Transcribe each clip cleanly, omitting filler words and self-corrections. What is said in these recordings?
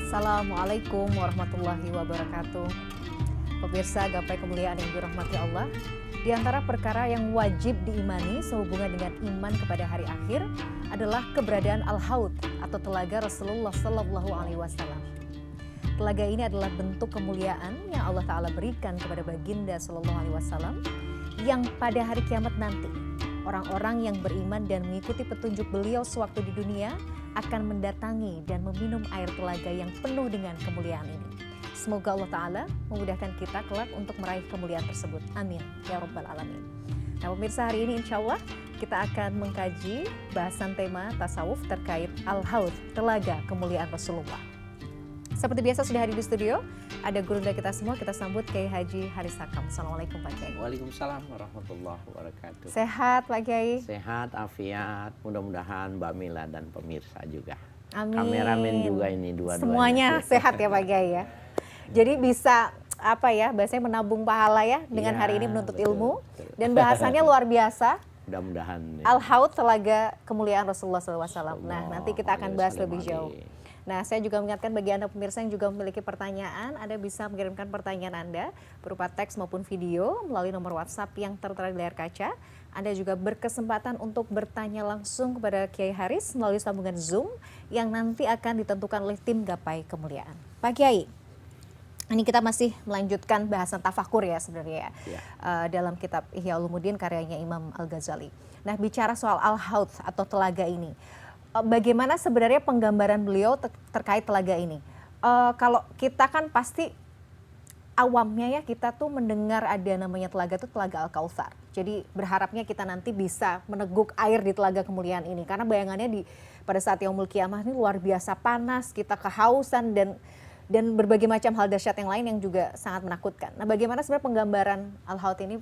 Assalamualaikum warahmatullahi wabarakatuh. Pemirsa gapai kemuliaan yang dirahmati Allah, di antara perkara yang wajib diimani sehubungan dengan iman kepada hari akhir adalah keberadaan Al-Haud atau telaga Rasulullah Sallallahu Alaihi Wasallam. Telaga ini adalah bentuk kemuliaan yang Allah Ta'ala berikan kepada baginda Sallallahu Alaihi Wasallam yang pada hari kiamat nanti orang-orang yang beriman dan mengikuti petunjuk beliau sewaktu di dunia akan mendatangi dan meminum air telaga yang penuh dengan kemuliaan ini. Semoga Allah Ta'ala memudahkan kita kelak untuk meraih kemuliaan tersebut. Amin. Ya Rabbal Alamin. Nah pemirsa, hari ini insya Allah kita akan mengkaji bahasan tema tasawuf terkait Al-Haud, telaga kemuliaan Rasulullah. Seperti biasa sudah hadir di studio, ada gurunda kita semua, kita sambut Kiai Haji Haris Hakam. Assalamualaikum Pak Kiai. Waalaikumsalam warahmatullahi wabarakatuh. Sehat Pak Kiai? Sehat, afiat, mudah-mudahan Mbak Mila dan pemirsa juga. Amin. Kameramen juga ini dua-duanya. Semuanya sehat ya Pak Kiai ya. Jadi bisa bahasanya menabung pahala ya dengan hari ini menuntut ilmu. Dan bahasannya luar biasa. Mudah-mudahan. Al-Haud, telaga kemuliaan Rasulullah SAW. Nah nanti kita akan bahas lebih jauh. Nah, saya juga mengingatkan bagi Anda pemirsa yang juga memiliki pertanyaan, Anda bisa mengirimkan pertanyaan Anda berupa teks maupun video melalui nomor WhatsApp yang tertera di layar kaca. Anda juga berkesempatan untuk bertanya langsung kepada Kiai Haris melalui sambungan Zoom yang nanti akan ditentukan oleh tim Gapai Kemuliaan. Pak Kiai, ini kita masih melanjutkan bahasan tafakur ya sebenarnya ya. Dalam kitab Ihya Ulumuddin karyanya Imam Al-Ghazali. Nah, bicara soal Al-Haud atau telaga ini, bagaimana sebenarnya penggambaran beliau terkait telaga ini? Kalau kita kan pasti awamnya ya, kita tuh mendengar ada namanya telaga itu telaga Al-Kautsar. Jadi berharapnya kita nanti bisa meneguk air di telaga kemuliaan ini. Karena bayangannya pada saat Yaumul Qiyamah ini luar biasa panas, kita kehausan dan berbagai macam hal dahsyat yang lain yang juga sangat menakutkan. Nah bagaimana sebenarnya penggambaran Al-Haud ini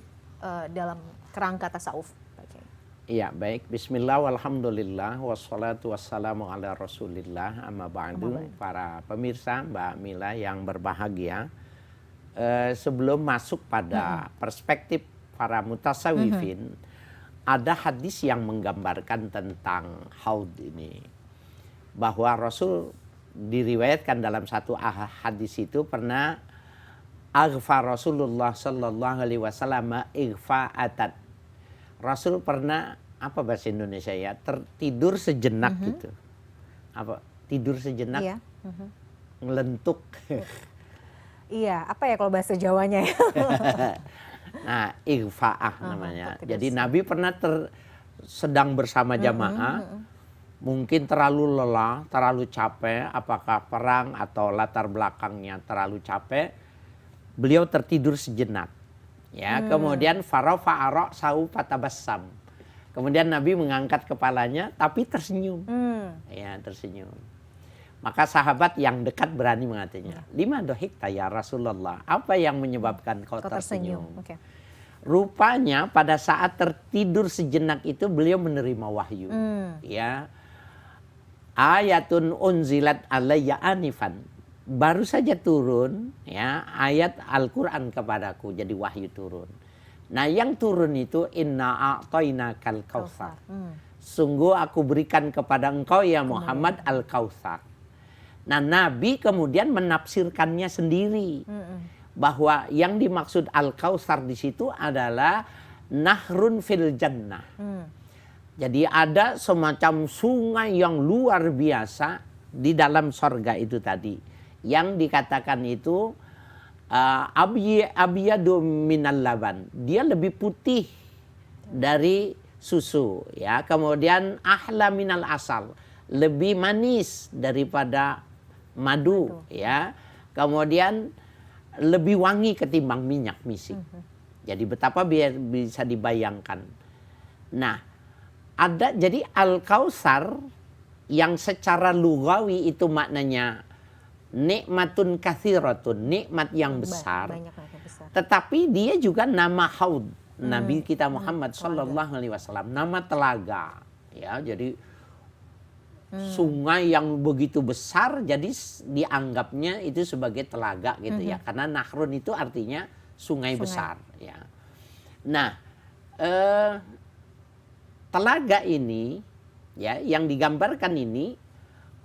dalam kerangka tasawuf? Iya baik, bismillah walhamdulillah wassalatu wassalamu ala rasulillah amma ba'du. Para pemirsa Mbak Mila yang berbahagia, sebelum masuk pada perspektif para mutasawifin, ada hadis yang menggambarkan tentang haud ini, bahwa Rasul diriwayatkan dalam satu hadis itu pernah aghfa Rasulullah sallallahu alaihi wasallam ighfa'atan. Rasul pernah, apa bahasa Indonesia ya, tertidur sejenak gitu. Apa? Tidur sejenak, iya. Ngelentuk. Iya, apa ya kalau bahasa Jawanya ya? Nah, ighfa'ah namanya. Jadi Nabi pernah sedang bersama jamaah, mungkin terlalu lelah, terlalu capek, apakah perang atau latar belakangnya terlalu capek, beliau tertidur sejenak. Ya, kemudian farafa'a ra'sahu fatabassam. Kemudian Nabi mengangkat kepalanya tapi tersenyum. Ya, tersenyum. Maka sahabat yang dekat berani mengatakannya, "Lima dohikta ya Rasulullah?" Apa yang menyebabkan kau tersenyum? Okay. Rupanya pada saat tertidur sejenak itu beliau menerima wahyu. Ya. Ayatun unzilat alayya anifan. Baru saja turun ya ayat Al-Quran kepadaku, jadi wahyu turun. Nah yang turun itu inna a'tainakal kautsar. Sungguh aku berikan kepada engkau ya Muhammad Al-Kautsar. Nah Nabi kemudian menafsirkannya sendiri, bahwa yang dimaksud Al-Kautsar di situ adalah nahrun fil jannah. Jadi ada semacam sungai yang luar biasa di dalam sorga itu tadi. Yang dikatakan itu abiyadu minal laban. Dia lebih putih dari susu. Ya. Kemudian ahla minal asal. Lebih manis daripada madu. Ya. Kemudian lebih wangi ketimbang minyak misik. Jadi betapa bisa dibayangkan. Nah, jadi Al-Kautsar yang secara lugawi itu maknanya nikmatun katsiratun, nikmat yang besar. Tetapi dia juga nama haud, Nabi kita Muhammad sallallahu alaihi wasallam, nama telaga. Ya, jadi sungai yang begitu besar, jadi dianggapnya itu sebagai telaga gitu ya. Karena nahrun itu artinya sungai besar ya. Nah, telaga ini ya yang digambarkan ini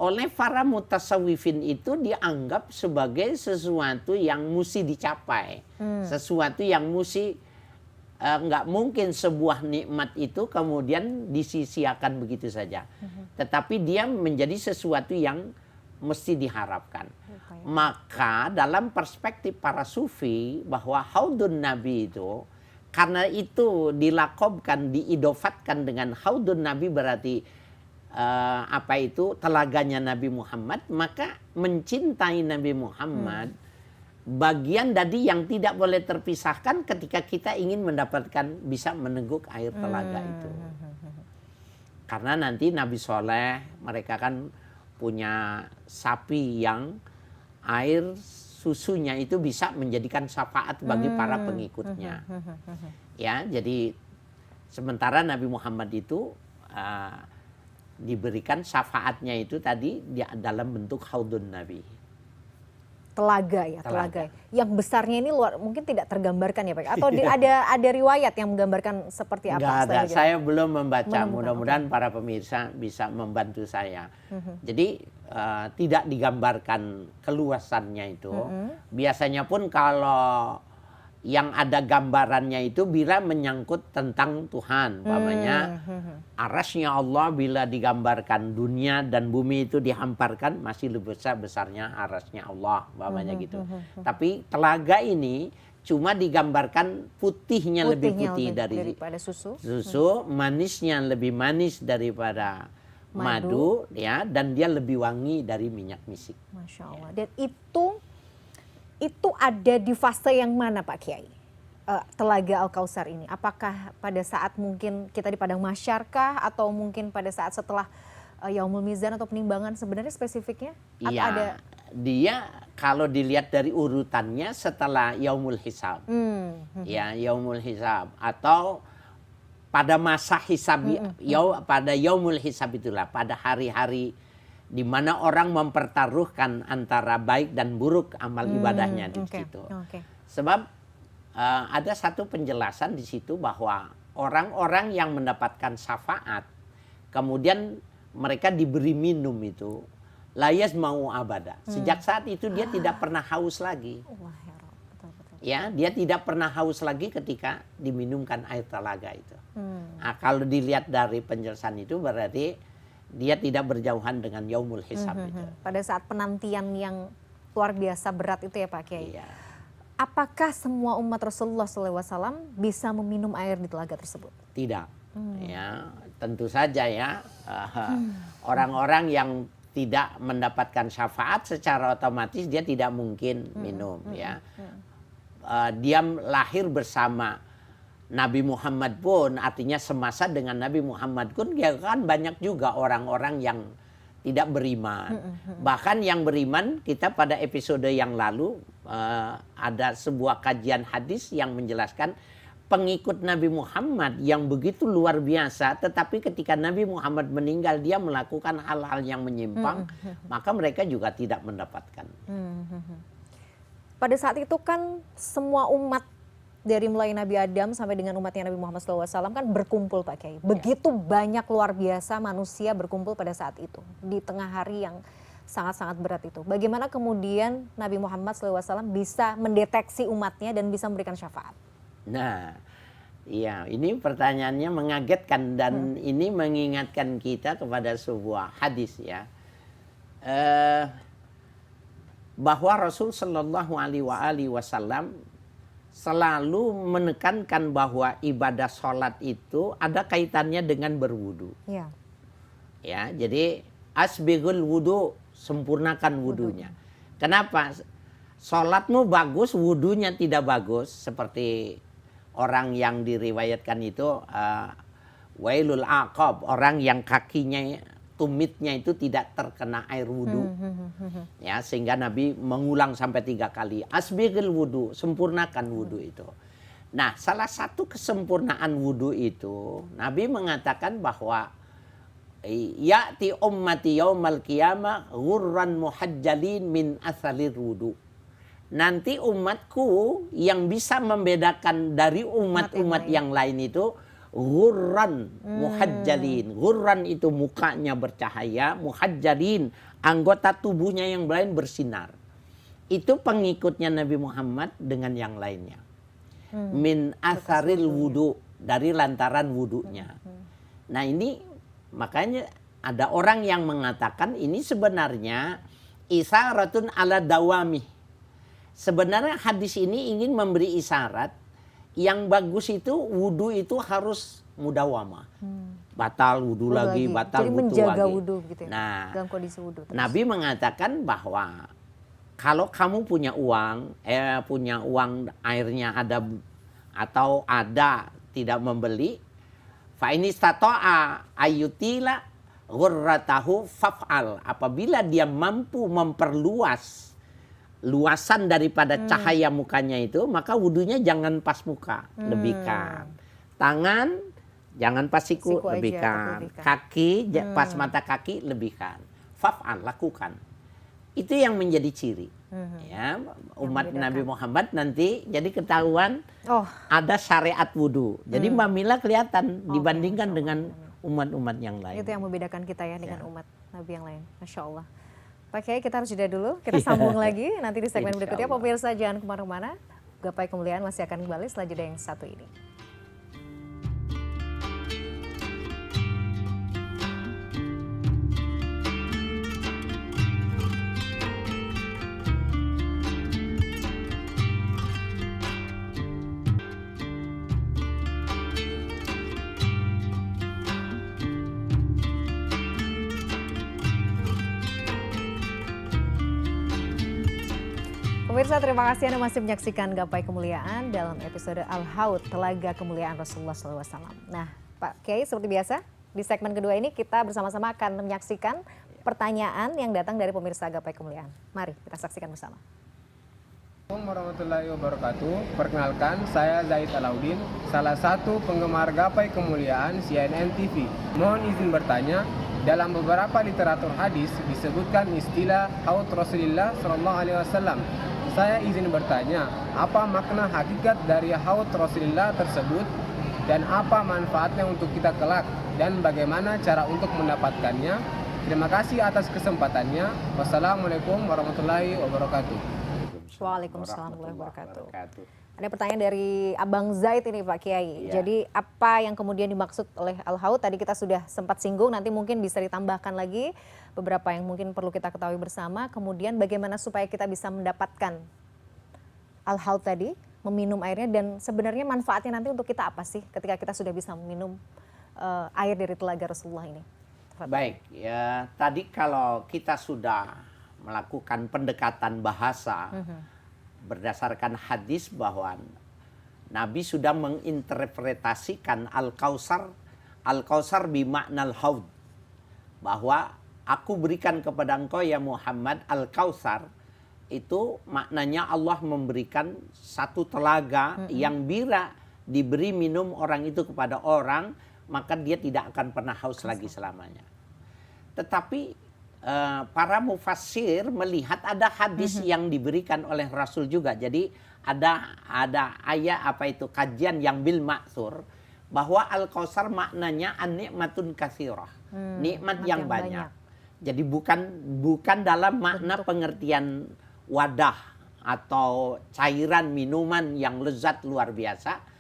oleh para mutasawwifin itu dianggap sebagai sesuatu yang mesti dicapai, sesuatu yang mesti nggak mungkin sebuah nikmat itu kemudian disisiakan begitu saja, tetapi dia menjadi sesuatu yang mesti diharapkan. Maka dalam perspektif para sufi bahwa haudun Nabi itu, karena itu dilakobkan, diidofatkan dengan haudun Nabi berarti telaganya Nabi Muhammad, maka mencintai Nabi Muhammad bagian dari yang tidak boleh terpisahkan ketika kita ingin mendapatkan, bisa meneguk air telaga itu. Karena nanti Nabi Soleh mereka kan punya sapi yang air susunya itu bisa menjadikan syafaat bagi para pengikutnya. Ya, jadi sementara Nabi Muhammad itu diberikan syafaatnya itu tadi dalam bentuk haudun Nabi. Telaga ya, telaga. Yang besarnya ini mungkin tidak tergambarkan ya Pak? Atau ada riwayat yang menggambarkan seperti apa? Enggak ada, saya belum membaca. Mudah-mudahan para pemirsa bisa membantu saya. Jadi tidak digambarkan keluasannya itu. Biasanya pun kalau yang ada gambarannya itu bila menyangkut tentang Tuhan. Umpamanya arasnya Allah bila digambarkan dunia dan bumi itu dihamparkan masih lebih besarnya arasnya Allah. Umpamanya gitu. Tapi telaga ini cuma digambarkan putihnya lebih putih daripada susu. Manisnya lebih manis daripada madu ya, dan dia lebih wangi dari minyak misik. Masya Allah. Dan itu ada di fase yang mana Pak Kiai? Telaga Al-Kautsar ini. Apakah pada saat mungkin kita di padang mahsyarkah atau mungkin pada saat setelah Yaumul Mizan atau penimbangan, sebenarnya spesifiknya? Iya. Dia kalau dilihat dari urutannya setelah Yaumul Hisab. Ya, Yaumul Hisab atau pada masa hisab, pada Yaumul Hisab itulah, pada hari-hari di mana orang mempertaruhkan antara baik dan buruk amal ibadahnya di situ. Sebab ada satu penjelasan di situ bahwa orang-orang yang mendapatkan syafaat, kemudian mereka diberi minum itu, layas mau abada. Sejak saat itu dia tidak pernah haus lagi. Ya, dia tidak pernah haus lagi ketika diminumkan air telaga itu. Nah, kalau dilihat dari penjelasan itu berarti dia tidak berjauhan dengan Yaumul Hisab itu. Pada saat penantian yang luar biasa berat itu ya Pak Kiai. Iya. Apakah semua umat Rasulullah SAW bisa meminum air di telaga tersebut? Tidak. Ya, tentu saja ya. Orang-orang yang tidak mendapatkan syafaat secara otomatis dia tidak mungkin minum ya. Dia lahir bersama Nabi Muhammad pun, artinya semasa dengan Nabi Muhammad pun ya kan banyak juga orang-orang yang tidak beriman. Bahkan yang beriman, kita pada episode yang lalu ada sebuah kajian hadis yang menjelaskan pengikut Nabi Muhammad yang begitu luar biasa, tetapi ketika Nabi Muhammad meninggal dia melakukan hal-hal yang menyimpang, maka mereka juga tidak mendapatkan. Pada saat itu kan semua umat dari mulai Nabi Adam sampai dengan umatnya Nabi Muhammad SAW kan berkumpul Pak Kiai. Begitu banyak luar biasa manusia berkumpul pada saat itu. Di tengah hari yang sangat-sangat berat itu. Bagaimana kemudian Nabi Muhammad SAW bisa mendeteksi umatnya dan bisa memberikan syafaat? Nah, iya, ini pertanyaannya mengagetkan dan ini mengingatkan kita kepada sebuah hadis ya. Bahwa Rasul Shallallahu Alaihi Wasallam selalu menekankan bahwa ibadah sholat itu ada kaitannya dengan berwudu. Ya, jadi asbighul wudu, sempurnakan wudunya. Kenapa? Sholatmu bagus, wudunya tidak bagus, seperti orang yang diriwayatkan itu wailul aqab, orang yang kakinya tumitnya itu tidak terkena air wudu. Ya, sehingga Nabi mengulang sampai 3 kali. Asbighil wudu, sempurnakan wudu itu. Nah, salah satu kesempurnaan wudu itu, Nabi mengatakan bahwa ya'ti ummati yaumal qiyamah ghurran muhajjalin min athalir wudu. Nanti umatku yang bisa membedakan dari umat-umat yang lain itu ghurran muhajjalin. Ghurran itu mukanya bercahaya, muhajjalin anggota tubuhnya yang lain bersinar. Itu pengikutnya Nabi Muhammad dengan yang lainnya. Min atharil wudu, dari lantaran wudunya. Nah ini makanya ada orang yang mengatakan ini sebenarnya isyaratun ala dawami. Sebenarnya hadis ini ingin memberi isyarat yang bagus itu wudu itu harus mudawamah. Batal wudu lagi, batal jadi wudu menjaga lagi. wudu gitu ya. Nah, dalam kondisi wudu. Nabi mengatakan bahwa kalau kamu punya uang airnya ada atau ada tidak membeli, fa ini stata'a ayyutila ghurratahu faf'al. Apabila dia mampu memperluas luasan daripada cahaya mukanya itu, maka wudunya jangan pas muka, lebihkan. Tangan jangan pas siku, lebihkan. Kaki pas mata kaki, lebihkan. Faf'al, lakukan. Itu yang menjadi ciri. Ya, umat Nabi Muhammad nanti jadi ketahuan ada syariat wudu. Jadi Mbak Mila kelihatan dibandingkan dengan umat-umat yang lain. Itu yang membedakan kita ya dengan umat Nabi yang lain. Masya Allah. Pak Kiai, kita harus jeda dulu. Kita sambung lagi nanti di segmen berikutnya. Pemirsa jangan kemana-mana. Gapai Kemuliaan masih akan kembali setelah jeda yang satu ini. Pemirsa, terima kasih Anda masih menyaksikan Gapai Kemuliaan dalam episode Al-Haud, Telaga Kemuliaan Rasulullah SAW. Nah, Pak Kiai, seperti biasa, di segmen kedua ini kita bersama-sama akan menyaksikan pertanyaan yang datang dari pemirsa Gapai Kemuliaan. Mari kita saksikan bersama. Assalamualaikum warahmatullahi wabarakatuh. Perkenalkan, saya Zaid Alauddin, salah satu penggemar Gapai Kemuliaan CNN TV. Mohon izin bertanya, dalam beberapa literatur hadis disebutkan istilah haud Rasulullah SAW. Saya izin bertanya, apa makna hakikat dari haud Rasulullah tersebut dan apa manfaatnya untuk kita kelak dan bagaimana cara untuk mendapatkannya? Terima kasih atas kesempatannya. Wassalamualaikum warahmatullahi wabarakatuh. Waalaikumsalam warahmatullahi wabarakatuh. Ada pertanyaan dari Abang Zaid ini Pak Kiai. Ya. Jadi apa yang kemudian dimaksud oleh Al-Haud? Tadi kita sudah sempat singgung, nanti mungkin bisa ditambahkan lagi beberapa yang mungkin perlu kita ketahui bersama. Kemudian bagaimana supaya kita bisa mendapatkan Al-Haud tadi, meminum airnya, dan sebenarnya manfaatnya nanti untuk kita apa sih ketika kita sudah bisa meminum air dari telaga Rasulullah ini? Baik, ya tadi kalau kita sudah melakukan pendekatan bahasa berdasarkan hadis bahwa Nabi sudah menginterpretasikan Al-Kausar bimaknal haud, bahwa aku berikan kepada engkau ya Muhammad Al-Kausar, itu maknanya Allah memberikan satu telaga yang bila diberi minum orang itu kepada orang, maka dia tidak akan pernah haus lagi selamanya. Tetapi para mufassir melihat ada hadis yang diberikan oleh Rasul juga. Jadi ada ayat kajian yang bil ma'thur bahwa Al-Kausar maknanya an-ni'matun katsirah. Nikmat yang banyak. Jadi bukan dalam makna pengertian wadah atau cairan minuman yang lezat luar biasa.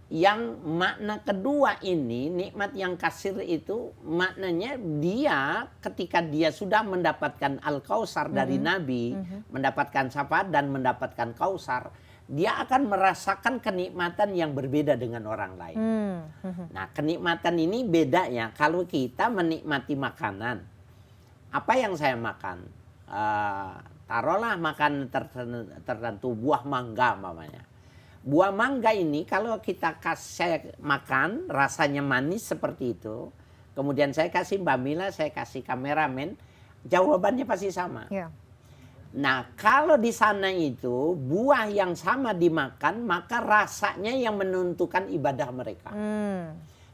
Yang makna kedua ini, nikmat yang kasir itu maknanya dia ketika dia sudah mendapatkan Al-Kausar dari Nabi, mendapatkan syafaat dan mendapatkan Kausar, dia akan merasakan kenikmatan yang berbeda dengan orang lain. Nah, kenikmatan ini bedanya kalau kita menikmati makanan. Apa yang saya makan? Taruhlah makan tertentu, buah mangga mamanya. Buah mangga ini kalau kita kasih makan rasanya manis seperti itu, kemudian saya kasih Mbak Mila, saya kasih kameramen, jawabannya pasti sama. Yeah. Nah kalau di sana itu buah yang sama dimakan, maka rasanya yang menentukan ibadah mereka.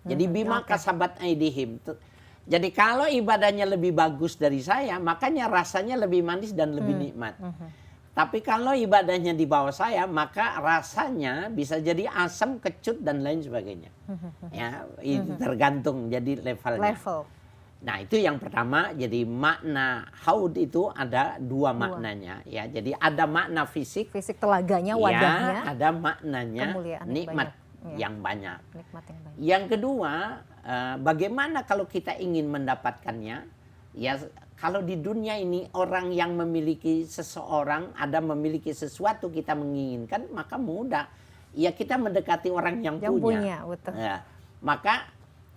Jadi bima kasabat aidihim. Jadi kalau ibadahnya lebih bagus dari saya, makanya rasanya lebih manis dan lebih nikmat. Tapi kalau ibadahnya di bawah saya, maka rasanya bisa jadi asam, kecut, dan lain sebagainya. Ya, itu tergantung jadi levelnya. Nah, itu yang pertama. Jadi makna haud itu ada dua maknanya. Ya, jadi ada makna fisik. Fisik telaganya, wadahnya. Ya, ada maknanya nikmat yang banyak. Yang kedua, bagaimana kalau kita ingin mendapatkannya? Ya, kalau di dunia ini orang yang memiliki seseorang, ada memiliki sesuatu kita menginginkan, maka mudah. Ya, kita mendekati orang yang punya. Betul. Ya, maka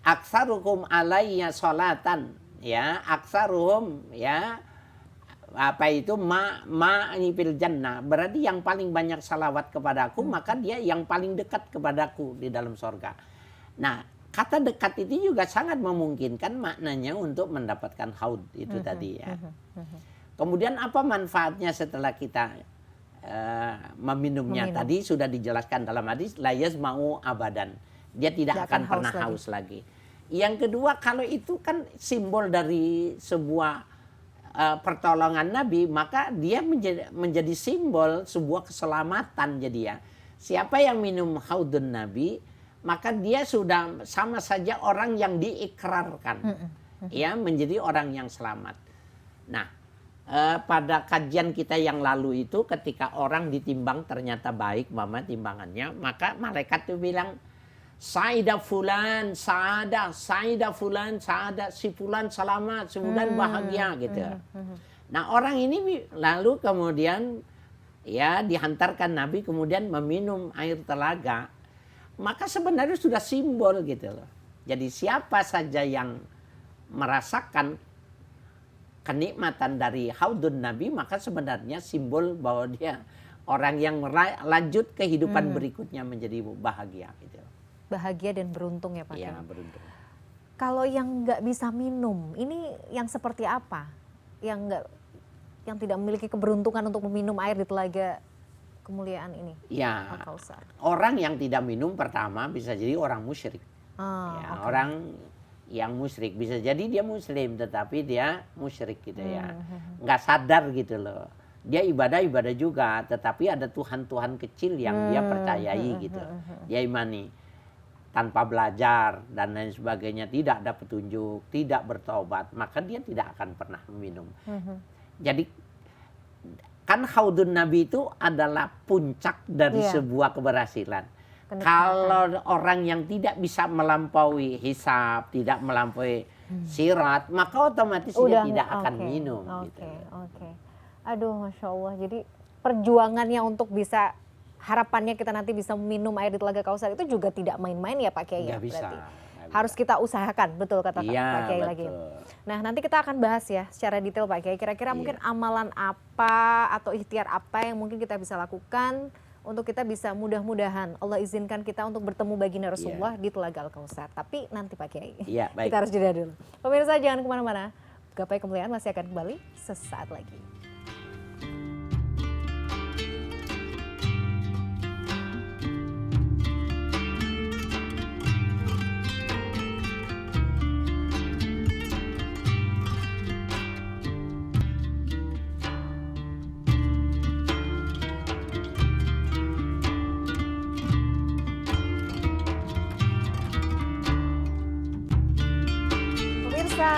aksaruhum alayya sholatan, ya, aksaruhum, ya, apa itu fil jannah, berarti yang paling banyak salawat kepadaku, maka dia yang paling dekat kepadaku di dalam sorga. Nah, kata dekat itu juga sangat memungkinkan maknanya untuk mendapatkan haud itu tadi ya. Kemudian apa manfaatnya setelah kita meminumnya? Tadi sudah dijelaskan dalam hadis, la yazma'u abadan. Dia tidak akan pernah haus lagi. Yang kedua, kalau itu kan simbol dari sebuah pertolongan Nabi, maka dia menjadi simbol sebuah keselamatan. Jadi ya, siapa yang minum haudun Nabi, maka dia sudah sama saja orang yang diikrarkan, ya, menjadi orang yang selamat. Nah, pada kajian kita yang lalu itu, ketika orang ditimbang ternyata baik mama timbangannya, maka malaikat itu bilang, Saida fulan, Saida fulan, si fulan selamat, si fulan bahagia gitu. Nah, orang ini lalu kemudian ya dihantarkan Nabi kemudian meminum air telaga. Maka sebenarnya sudah simbol gitu loh. Jadi siapa saja yang merasakan kenikmatan dari haudun Nabi, maka sebenarnya simbol bahwa dia orang yang lanjut kehidupan berikutnya menjadi bahagia gitu. Bahagia dan beruntung ya Pak. Iya, beruntung. Kalau yang nggak bisa minum, ini yang seperti apa? Yang tidak memiliki keberuntungan untuk meminum air di telaga kemuliaan ini? Ya, orang yang tidak minum pertama bisa jadi orang musyrik. Orang yang musyrik bisa jadi dia muslim tetapi dia musyrik gitu ya. Nggak sadar gitu loh. Dia ibadah juga, tetapi ada Tuhan kecil yang dia percayai gitu. Dia imani. Tanpa belajar dan lain sebagainya, tidak ada petunjuk, tidak bertobat, maka dia tidak akan pernah meminum. Jadi kan haudun Nabi itu adalah puncak dari sebuah keberhasilan. Kalau orang yang tidak bisa melampaui hisab, tidak melampaui sirat, maka otomatis dia tidak akan minum. Gitu. Aduh, Masya Allah. Jadi perjuangannya untuk bisa, harapannya kita nanti bisa minum air di Telaga Kausar itu juga tidak main-main ya Pak Kiai. Nggak bisa. Harus kita usahakan, betul kata Pak Kiai lagi. Nah, nanti kita akan bahas ya secara detail Pak Kiai. Kira-kira mungkin amalan apa atau ikhtiar apa yang mungkin kita bisa lakukan untuk kita bisa mudah-mudahan Allah izinkan kita untuk bertemu baginda Rasulullah di Telaga Al-Kausar. Tapi nanti Pak Kiai, kita harus jeda dulu. Pemirsa jangan kemana-mana. Gapai Kemuliaan masih akan kembali sesaat lagi.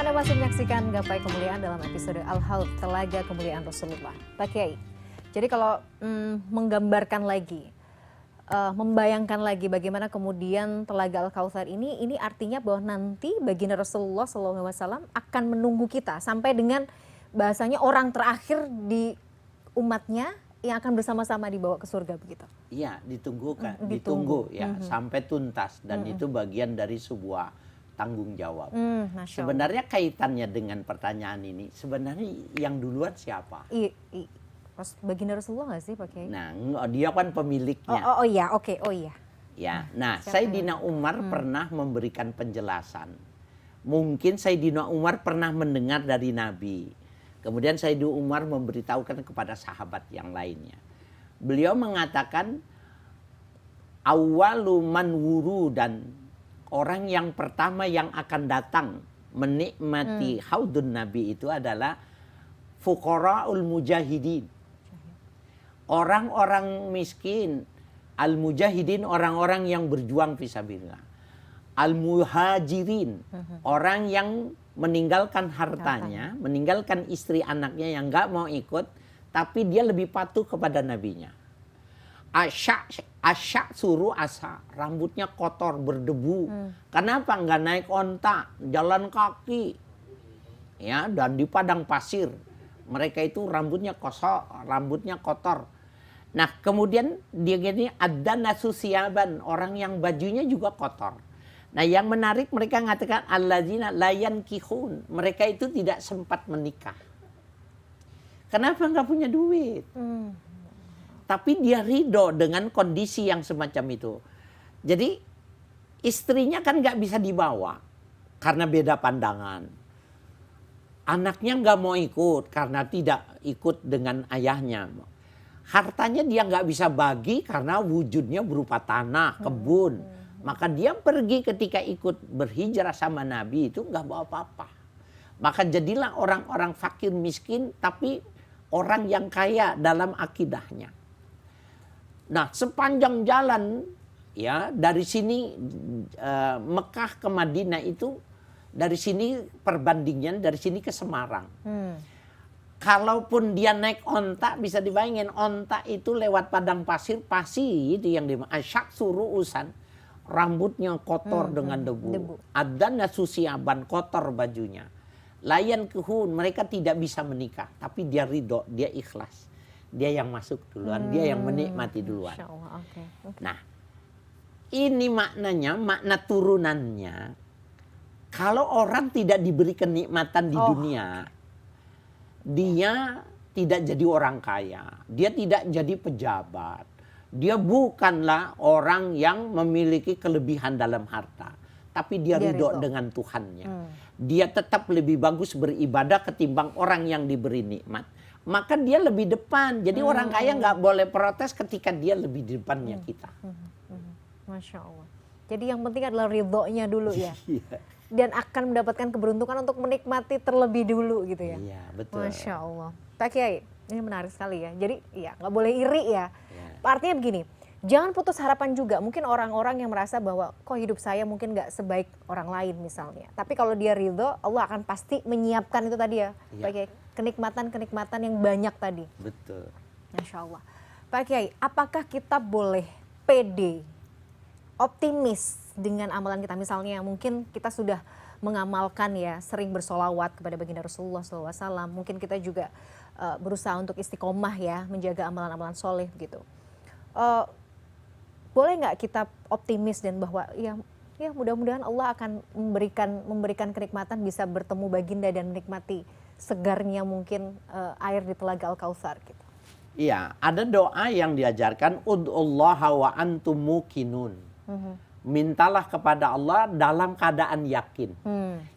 Anda masih menyaksikan Gapai Kemuliaan dalam episode Al-Haud, Telaga Kemuliaan Rasulullah. Pak Kiai, jadi kalau menggambarkan lagi, membayangkan lagi bagaimana kemudian Telaga Al-Kautsar ini artinya bahwa nanti baginda Rasulullah SAW akan menunggu kita sampai dengan bahasanya orang terakhir di umatnya yang akan bersama-sama dibawa ke surga begitu. Iya, ditunggu ya sampai tuntas dan itu bagian dari sebuah tanggung jawab. Sebenarnya kaitannya dengan pertanyaan ini, sebenarnya yang duluan siapa? Baginda Rasulullah nggak sih Pak Kiai? Nah, dia kan pemiliknya. Oh iya. Ya, nah Sayyidina Umar pernah memberikan penjelasan. Mungkin Sayyidina Umar pernah mendengar dari Nabi. Kemudian Sayyidina Umar memberitahukan kepada sahabat yang lainnya. Beliau mengatakan, awwalu man wurudan, orang yang pertama yang akan datang menikmati haudun Nabi itu adalah fuqara'ul mujahidin. orang-orang miskin, al-mujahidin orang-orang yang berjuang fisabilillah, al-muhajirin orang yang meninggalkan hartanya, meninggalkan istri anaknya yang nggak mau ikut, tapi dia lebih patuh kepada nabinya. Asyak suruh asa, rambutnya kotor berdebu. Kenapa nggak naik onta, jalan kaki, ya, dan di padang pasir? Mereka itu rambutnya kotor. Nah kemudian dia gini, ada nasusiaban, orang yang bajunya juga kotor. Nah yang menarik mereka mengatakan alladzina layan kihun, mereka itu tidak sempat menikah. Kenapa nggak punya duit? Tapi dia ridho dengan kondisi yang semacam itu. Jadi istrinya kan nggak bisa dibawa karena beda pandangan. Anaknya nggak mau ikut karena tidak ikut dengan ayahnya. Hartanya dia nggak bisa bagi karena wujudnya berupa tanah, kebun. Maka dia pergi ketika ikut berhijrah sama Nabi itu nggak bawa apa-apa. Maka jadilah orang-orang fakir miskin tapi orang yang kaya dalam akidahnya. Nah sepanjang jalan ya dari sini Mekah ke Madinah itu, dari sini perbandingan dari sini ke Semarang. Kalaupun dia naik onta, bisa dibayangin onta itu lewat padang pasir itu yang asyak suruh usan, rambutnya kotor dengan debu. Ada nasusiaban, kotor bajunya. Layan kehun, mereka tidak bisa menikah, tapi dia ridho, dia ikhlas. Dia yang masuk duluan, dia yang menikmati duluan. Masya Allah, okay. Nah, ini maknanya, makna turunannya. Kalau orang tidak diberi kenikmatan di dunia, dia tidak jadi orang kaya, dia tidak jadi pejabat, dia bukanlah orang yang memiliki kelebihan dalam harta, tapi dia ridho dengan Tuhannya. Dia tetap lebih bagus beribadah ketimbang orang yang diberi nikmat. Maka dia lebih depan. Jadi orang kaya nggak boleh protes ketika dia lebih di depannya kita. Masya Allah. Jadi yang penting adalah ridhonya dulu ya. Dan akan mendapatkan keberuntungan untuk menikmati terlebih dulu gitu ya. Iya betul. Masya Allah. Pak Kiai, ini menarik sekali ya. Jadi ya nggak boleh iri ya. Artinya begini, jangan putus harapan juga. Mungkin orang-orang yang merasa bahwa kok hidup saya mungkin nggak sebaik orang lain misalnya. Tapi kalau dia ridho, Allah akan pasti menyiapkan itu tadi ya. Pak Kiai, kenikmatan-kenikmatan yang banyak tadi. Betul. Masya Allah. Pak Kiai, apakah kita boleh pede, optimis dengan amalan kita? Misalnya mungkin kita sudah mengamalkan ya, sering bersolawat kepada baginda Rasulullah SAW. Mungkin kita juga berusaha untuk istiqomah ya, menjaga amalan-amalan soleh gitu. Boleh nggak kita optimis dan bahwa ya mudah-mudahan Allah akan memberikan kenikmatan bisa bertemu baginda dan menikmati segarnya mungkin air di telaga Al-Kautsar gitu. Iya, ada doa yang diajarkan ud'ullaha wa antum muqinun. Mintalah kepada Allah dalam keadaan yakin.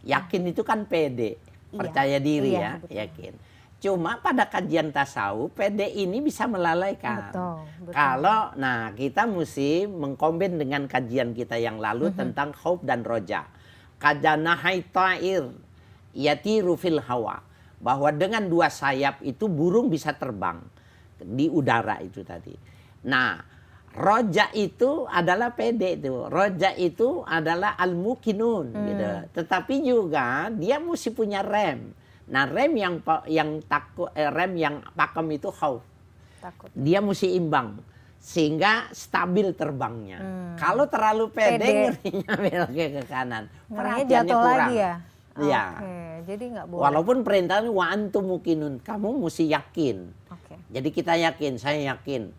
Yakin itu kan pede, percaya diri ya, betul. yakin. Cuma pada kajian tasawuf pede ini bisa melalaikan. Betul. Kalau kita mesti mengkombin dengan kajian kita yang lalu tentang khauf dan roja. Kajanahai ta'ir yatiru fil hawa, bahwa dengan dua sayap itu burung bisa terbang di udara itu tadi. Nah, roja itu adalah pede itu. Roja itu adalah al-muqinun gitu. Tetapi juga dia mesti punya rem. Nah, rem yang pakem itu khauf. Takut. Dia mesti imbang sehingga stabil terbangnya. Kalau terlalu pede ngerinya beloknya ke kanan. Ngerinya Perhatiannya jatuh kurang. lagi ya. Iya. Oke, jadi nggak boleh. Walaupun perintahnya wa antum muqinun, kamu mesti yakin. Oke. Jadi kita yakin, saya yakin.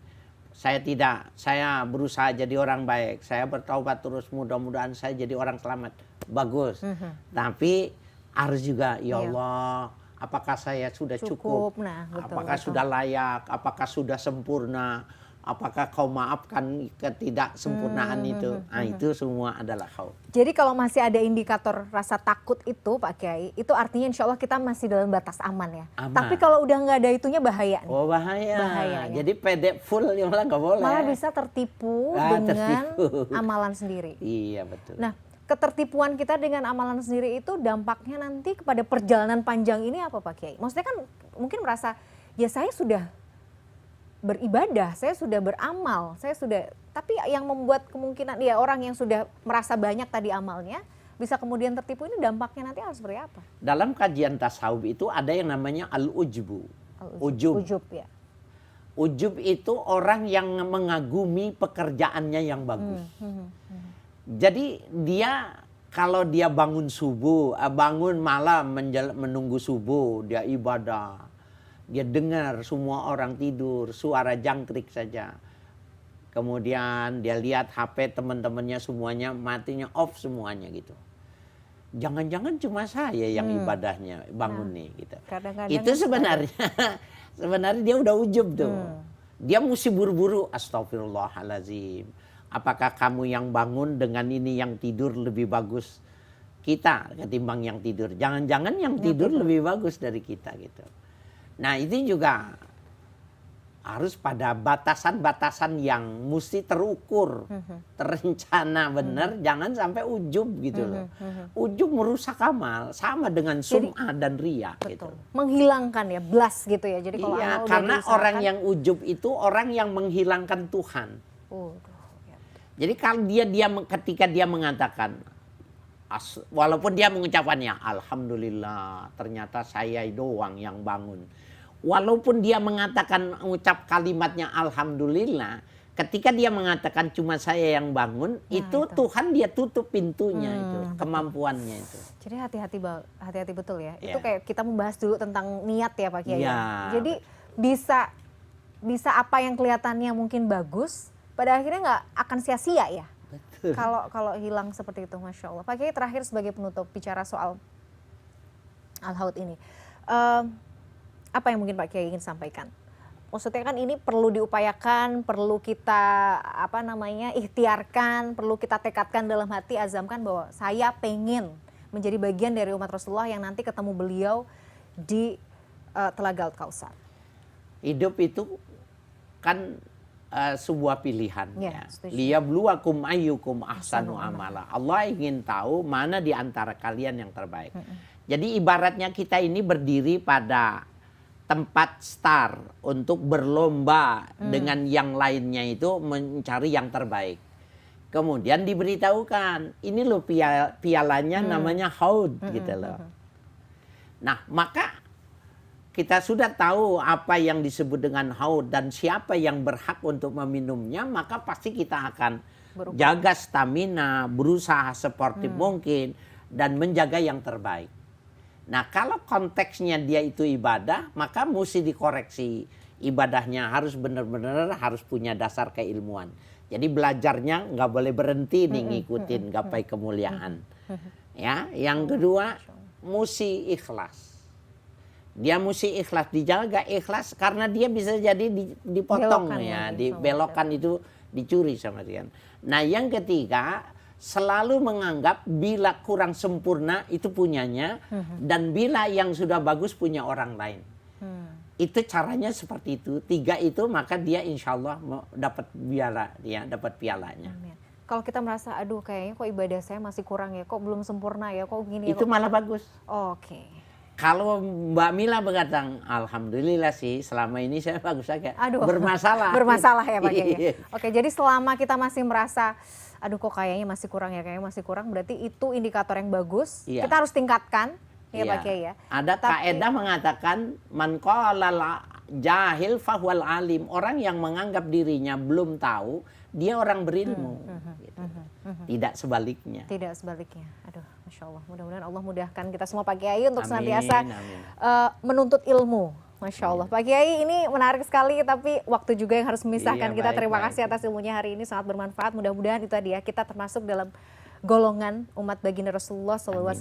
Saya berusaha jadi orang baik. Saya bertaubat terus, mudah-mudahan saya jadi orang selamat. Bagus. Tapi harus juga, ya Allah, apakah saya sudah cukup? Nah, betul, apakah sudah layak? Apakah sudah sempurna? Apakah kau maafkan ketidaksempurnaan itu? Nah, itu semua adalah kau. Jadi kalau masih ada indikator rasa takut itu Pak Kiai, itu artinya insya Allah kita masih dalam batas aman ya. Aman. Tapi kalau udah nggak ada itunya bahaya nih. Oh bahaya. Bahayanya. Jadi pede full ya malah nggak boleh. Malah bisa tertipu dengan amalan sendiri. Iya betul. Nah, ketertipuan kita dengan amalan sendiri itu dampaknya nanti kepada perjalanan panjang ini apa Pak Kiai? Maksudnya kan mungkin merasa ya saya sudah beribadah, saya sudah beramal, tapi yang membuat kemungkinan ya orang yang sudah merasa banyak tadi amalnya bisa kemudian tertipu, ini dampaknya nanti harus seperti apa? Dalam kajian tasawuf itu ada yang namanya al-ujbu. Ujub. Ujub ya. Ujub itu orang yang mengagumi pekerjaannya yang bagus. Jadi dia kalau dia bangun subuh, bangun malam menunggu subuh, dia ibadah. Dia dengar semua orang tidur, suara jangkrik saja. Kemudian dia lihat HP teman-temannya semuanya matinya off semuanya gitu. Jangan-jangan cuma saya yang ibadahnya bangun nih gitu. Itu sebenarnya dia udah ujub tuh. Dia mesti buru-buru, astagfirullahalazim. Apakah kamu yang bangun dengan ini yang tidur lebih bagus kita ketimbang yang tidur? Jangan-jangan yang tidur lebih bagus dari kita gitu. Nah itu juga harus pada batasan-batasan yang mesti terukur, terencana benar, jangan sampai ujub gitu loh. Ujub merusak amal, sama dengan sum'ah dan riya gitu. Menghilangkan ya, blas gitu ya. Jadi kalau iya, karena orang yang ujub itu orang yang menghilangkan Tuhan. Jadi kalau ketika dia mengatakan, walaupun dia mengucapkannya, alhamdulillah ternyata saya doang yang bangun. Walaupun dia mengucap kalimatnya alhamdulillah, ketika dia mengatakan cuma saya yang bangun, itu Tuhan dia tutup pintunya itu, kemampuannya itu. Jadi hati-hati betul ya. Itu kayak kita membahas dulu tentang niat ya Pak Kiai. Jadi bisa apa yang kelihatannya mungkin bagus, pada akhirnya nggak akan sia-sia ya. Betul. Kalau hilang seperti itu, Masya Allah. Pak Kiai terakhir sebagai penutup bicara soal Al-Haud ini. Apa yang mungkin Pak Kiai ingin sampaikan? Maksudnya kan ini perlu diupayakan, perlu kita ikhtiarkan, perlu kita tekadkan dalam hati, azamkan bahwa saya pengen menjadi bagian dari umat Rasulullah yang nanti ketemu beliau di Telaga Al-Kautsar. Hidup itu kan sebuah pilihan ya. Liyabluwakum ayyukum ahsanu amala. Allah ingin tahu mana di antara kalian yang terbaik. Jadi ibaratnya kita ini berdiri pada tempat start untuk berlomba dengan yang lainnya itu mencari yang terbaik. Kemudian diberitahukan, ini loh pialanya namanya haud gitu loh. Nah, maka kita sudah tahu apa yang disebut dengan haud dan siapa yang berhak untuk meminumnya, maka pasti kita akan jaga stamina, berusaha seperti mungkin dan menjaga yang terbaik. Nah kalau konteksnya dia itu ibadah, maka mesti dikoreksi. Ibadahnya harus benar-benar harus punya dasar keilmuan. Jadi belajarnya nggak boleh berhenti nih ngikutin gapai kemuliaan. Ya, yang kedua mesti ikhlas. Dia mesti ikhlas, dijaga ikhlas karena dia bisa jadi dipotong dibelokkan itu dicuri sama dia. Nah yang ketiga, selalu menganggap bila kurang sempurna itu punyanya dan bila yang sudah bagus punya orang lain. Itu caranya seperti itu. 3 itu maka dia insya Allah dapat pialanya. Amin. Kalau kita merasa aduh kayaknya kok ibadah saya masih kurang ya, kok belum sempurna ya, kok begini ya. Itu malah bagus. Oke. Kalau Mbak Mila berkata, alhamdulillah sih selama ini saya bagus aja. Bermasalah ya Pak Kiai. Oke, jadi selama kita masih merasa aduh kok kayaknya masih kurang, berarti itu indikator yang bagus. Kita harus tingkatkan ya Pak Kiai ya. Ada kaidah mengatakan man qala jahil fahuwal alim. Orang yang menganggap dirinya belum tahu, dia orang berilmu. Gitu. Tidak sebaliknya. Aduh, Masya Allah. Mudah-mudahan Allah mudahkan kita semua Pak Kiai untuk senantiasa menuntut ilmu. Masya Allah. Pak Kiai ini menarik sekali, tapi waktu juga yang harus memisahkan kita. Terima kasih atas ilmunya hari ini, sangat bermanfaat. Mudah-mudahan itu tadi ya, kita termasuk dalam golongan umat baginda Rasulullah SAW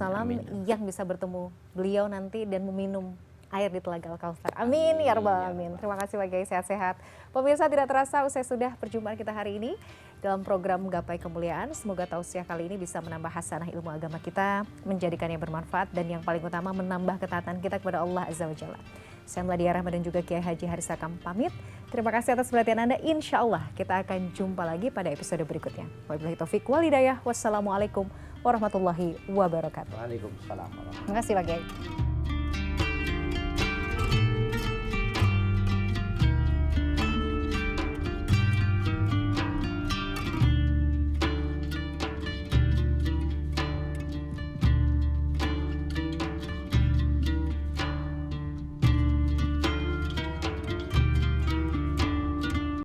yang bisa bertemu beliau nanti dan meminum air di Telaga Al-Kautsar. Amin ya rabbal alamin. Terima kasih Pak Kiai, sehat-sehat. Pemirsa, tidak terasa usai sudah perjumpaan kita hari ini dalam program Gapai Kemuliaan. Semoga tausiah kali ini bisa menambah hasanah ilmu agama kita, menjadikannya bermanfaat dan yang paling utama menambah ketaatan kita kepada Allah Azza wa Jalla. Saya Mladia Rahma dan juga Kiai Haji Harisha Kam pamit. Terima kasih atas perhatian Anda. Insya Allah kita akan jumpa lagi pada episode berikutnya. Wabillahi taufiq wal hidayah. Wassalamualaikum warahmatullahi wabarakatuh. Waalaikumsalam warahmatullahi wabarakatuh. Terima kasih Pak Kiai.